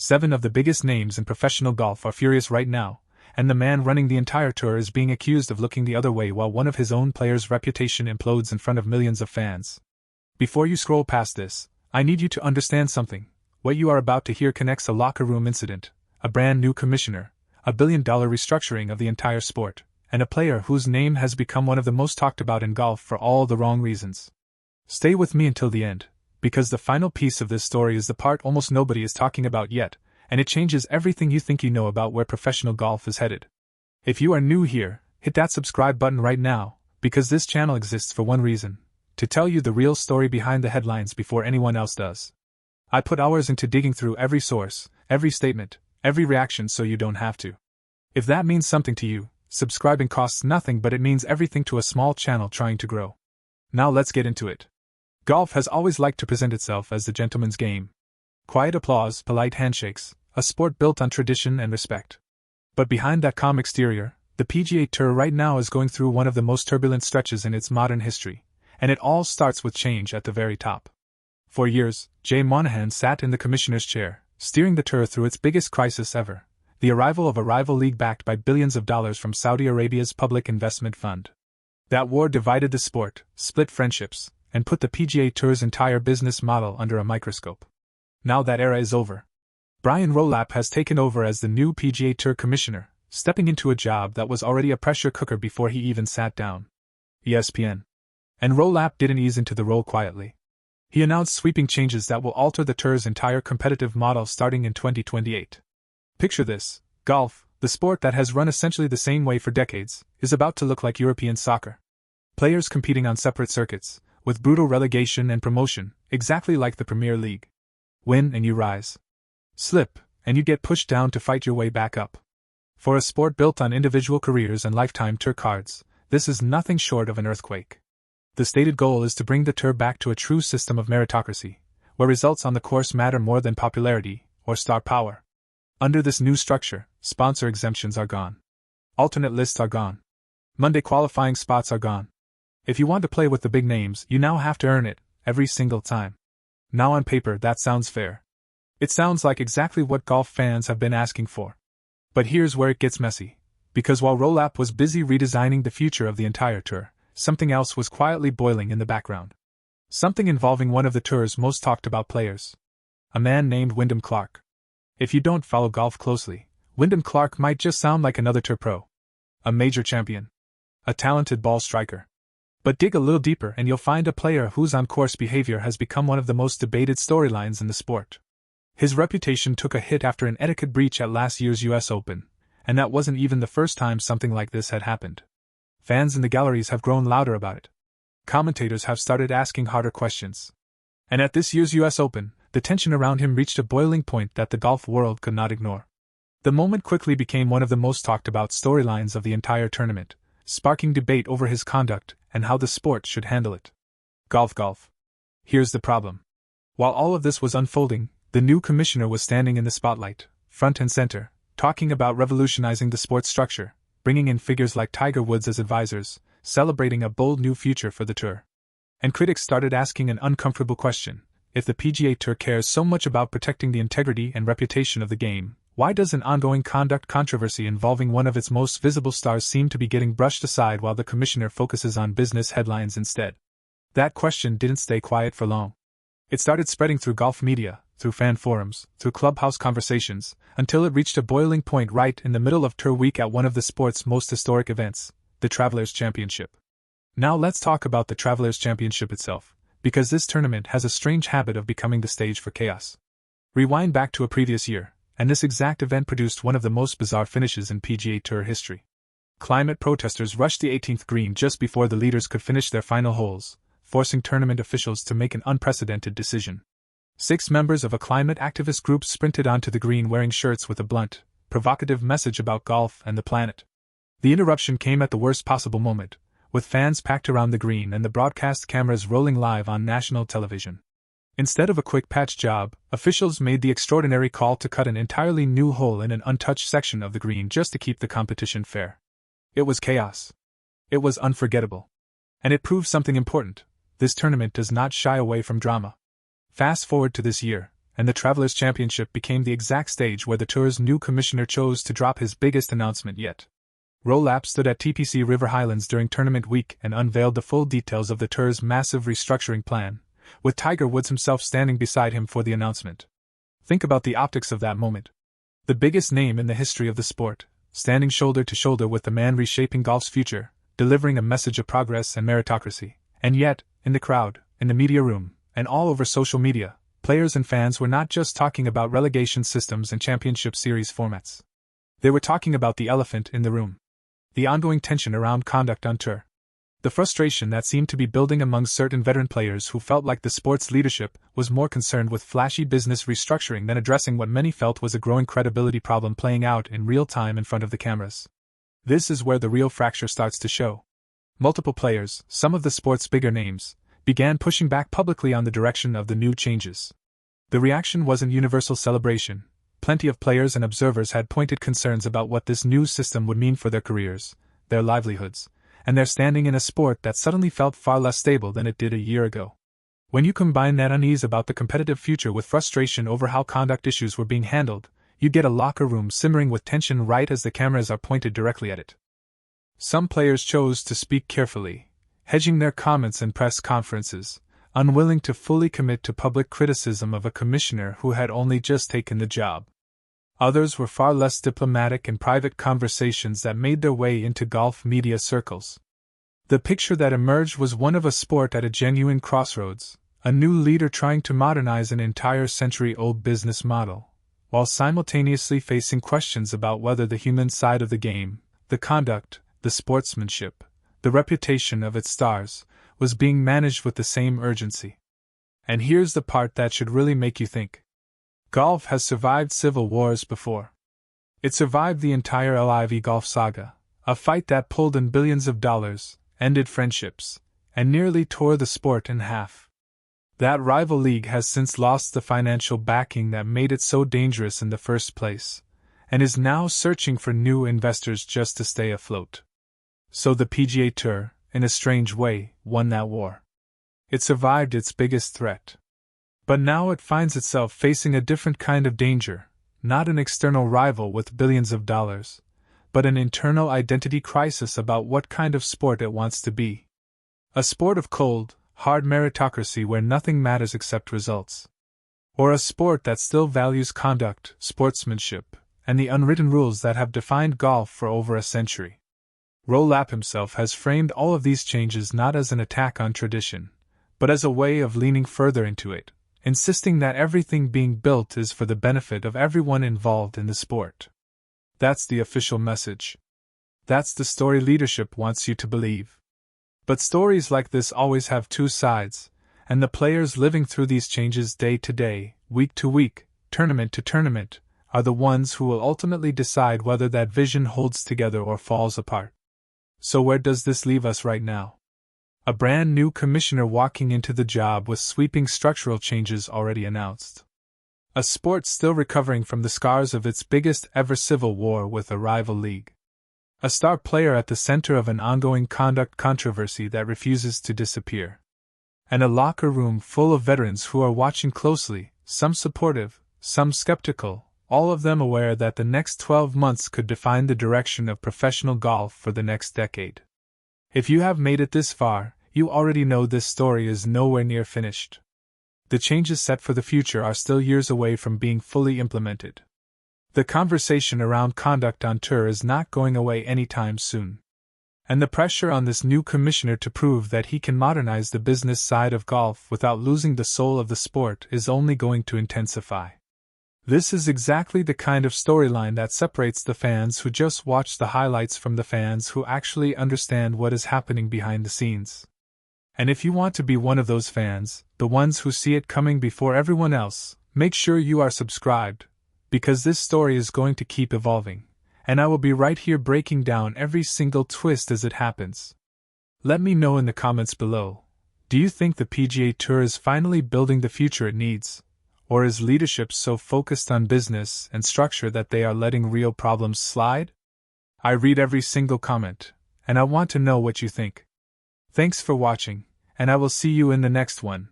7 of the biggest names in professional golf are furious right now, and the man running the entire tour is being accused of looking the other way while one of his own players' reputation implodes in front of millions of fans. Before you scroll past this, I need you to understand something. What you are about to hear connects a locker room incident, a brand new commissioner, a billion-dollar restructuring of the entire sport, and a player whose name has become one of the most talked about in golf for all the wrong reasons. Stay with me until the end, because the final piece of this story is the part almost nobody is talking about yet, and it changes everything you think you know about where professional golf is headed. If you are new here, hit that subscribe button right now, because this channel exists for one reason: to tell you the real story behind the headlines before anyone else does. I put hours into digging through every source, every statement, every reaction so you don't have to. If that means something to you, subscribing costs nothing, but it means everything to a small channel trying to grow. Now let's get into it. Golf has always liked to present itself as the gentleman's game. Quiet applause, polite handshakes, a sport built on tradition and respect. But behind that calm exterior, the PGA Tour right now is going through one of the most turbulent stretches in its modern history, and it all starts with change at the very top. For years, Jay Monahan sat in the commissioner's chair, steering the tour through its biggest crisis ever, the arrival of a rival league backed by billions of dollars from Saudi Arabia's public investment fund. That war divided the sport, split friendships, and put the PGA Tour's entire business model under a microscope. Now that era is over. Brian Rolapp has taken over as the new PGA Tour commissioner, stepping into a job that was already a pressure cooker before he even sat down. ESPN. And Rolapp didn't ease into the role quietly. He announced sweeping changes that will alter the tour's entire competitive model starting in 2028. Picture this: golf, the sport that has run essentially the same way for decades, is about to look like European soccer. Players competing on separate circuits, with brutal relegation and promotion, exactly like the Premier League. Win and you rise. Slip, and you get pushed down to fight your way back up. For a sport built on individual careers and lifetime tour cards, this is nothing short of an earthquake. The stated goal is to bring the tour back to a true system of meritocracy, where results on the course matter more than popularity or star power. Under this new structure, sponsor exemptions are gone. Alternate lists are gone. Monday qualifying spots are gone. If you want to play with the big names, you now have to earn it, every single time. Now on paper, that sounds fair. It sounds like exactly what golf fans have been asking for. But here's where it gets messy. Because while Rolapp was busy redesigning the future of the entire tour, something else was quietly boiling in the background. Something involving one of the tour's most talked about players. A man named Wyndham Clark. If you don't follow golf closely, Wyndham Clark might just sound like another tour pro. A major champion. A talented ball striker. But dig a little deeper and you'll find a player whose on-course behavior has become one of the most debated storylines in the sport. His reputation took a hit after an etiquette breach at last year's US Open, and that wasn't even the first time something like this had happened. Fans in the galleries have grown louder about it. Commentators have started asking harder questions. And at this year's US Open, the tension around him reached a boiling point that the golf world could not ignore. The moment quickly became one of the most talked about storylines of the entire tournament, sparking debate over his conduct and how the sport should handle it. Golf. Here's the problem. While all of this was unfolding, the new commissioner was standing in the spotlight, front and center, talking about revolutionizing the sport's structure, bringing in figures like Tiger Woods as advisors, celebrating a bold new future for the tour. And critics started asking an uncomfortable question: if the PGA Tour cares so much about protecting the integrity and reputation of the game, why does an ongoing conduct controversy involving one of its most visible stars seem to be getting brushed aside while the commissioner focuses on business headlines instead? That question didn't stay quiet for long. It started spreading through golf media, through fan forums, through clubhouse conversations, until it reached a boiling point right in the middle of Tour Week at one of the sport's most historic events, the Travelers Championship. Now let's talk about the Travelers Championship itself, because this tournament has a strange habit of becoming the stage for chaos. Rewind back to a previous year, and this exact event produced one of the most bizarre finishes in PGA Tour history. Climate protesters rushed the 18th green just before the leaders could finish their final holes, forcing tournament officials to make an unprecedented decision. 6 members of a climate activist group sprinted onto the green wearing shirts with a blunt, provocative message about golf and the planet. The interruption came at the worst possible moment, with fans packed around the green and the broadcast cameras rolling live on national television. Instead of a quick patch job, officials made the extraordinary call to cut an entirely new hole in an untouched section of the green just to keep the competition fair. It was chaos. It was unforgettable. And it proved something important: this tournament does not shy away from drama. Fast forward to this year, and the Travelers' Championship became the exact stage where the tour's new commissioner chose to drop his biggest announcement yet. Rolapp stood at TPC River Highlands during tournament week and unveiled the full details of the tour's massive restructuring plan, with Tiger Woods himself standing beside him for the announcement. Think about the optics of that moment. The biggest name in the history of the sport, standing shoulder to shoulder with the man reshaping golf's future, delivering a message of progress and meritocracy. And yet, in the crowd, in the media room, and all over social media, players and fans were not just talking about relegation systems and championship series formats. They were talking about the elephant in the room. The ongoing tension around conduct on tour. The frustration that seemed to be building among certain veteran players who felt like the sport's leadership was more concerned with flashy business restructuring than addressing what many felt was a growing credibility problem playing out in real time in front of the cameras. This is where the real fracture starts to show. Multiple players, some of the sport's bigger names, began pushing back publicly on the direction of the new changes. The reaction wasn't universal celebration. Plenty of players and observers had pointed concerns about what this new system would mean for their careers, their livelihoods, and their standing in a sport that suddenly felt far less stable than it did a year ago. When you combine that unease about the competitive future with frustration over how conduct issues were being handled, you get a locker room simmering with tension right as the cameras are pointed directly at it. Some players chose to speak carefully, hedging their comments in press conferences, unwilling to fully commit to public criticism of a commissioner who had only just taken the job. Others were far less diplomatic in private conversations that made their way into golf media circles. The picture that emerged was one of a sport at a genuine crossroads, a new leader trying to modernize an entire century-old business model, while simultaneously facing questions about whether the human side of the game, the conduct, the sportsmanship, the reputation of its stars, was being managed with the same urgency. And here's the part that should really make you think. Golf has survived civil wars before. It survived the entire LIV golf saga, a fight that pulled in billions of dollars, ended friendships, and nearly tore the sport in half. That rival league has since lost the financial backing that made it so dangerous in the first place, and is now searching for new investors just to stay afloat. So the PGA Tour, in a strange way, won that war. It survived its biggest threat. But now it finds itself facing a different kind of danger, not an external rival with billions of dollars, but an internal identity crisis about what kind of sport it wants to be. A sport of cold, hard meritocracy where nothing matters except results. Or a sport that still values conduct, sportsmanship, and the unwritten rules that have defined golf for over a century. Rolapp himself has framed all of these changes not as an attack on tradition, but as a way of leaning further into it, insisting that everything being built is for the benefit of everyone involved in the sport. That's the official message. That's the story leadership wants you to believe. But stories like this always have two sides, and the players living through these changes day to day, week to week, tournament to tournament, are the ones who will ultimately decide whether that vision holds together or falls apart. So where does this leave us right now? A brand new commissioner walking into the job with sweeping structural changes already announced. A sport still recovering from the scars of its biggest ever civil war with a rival league. A star player at the center of an ongoing conduct controversy that refuses to disappear. And a locker room full of veterans who are watching closely, some supportive, some skeptical, all of them aware that the next 12 months could define the direction of professional golf for the next decade. If you have made it this far, you already know this story is nowhere near finished. The changes set for the future are still years away from being fully implemented. The conversation around conduct on tour is not going away anytime soon. And the pressure on this new commissioner to prove that he can modernize the business side of golf without losing the soul of the sport is only going to intensify. This is exactly the kind of storyline that separates the fans who just watch the highlights from the fans who actually understand what is happening behind the scenes. And if you want to be one of those fans, the ones who see it coming before everyone else, make sure you are subscribed, because this story is going to keep evolving, and I will be right here breaking down every single twist as it happens. Let me know in the comments below, do you think the PGA Tour is finally building the future it needs, or is leadership so focused on business and structure that they are letting real problems slide? I read every single comment, and I want to know what you think. Thanks for watching, and I will see you in the next one.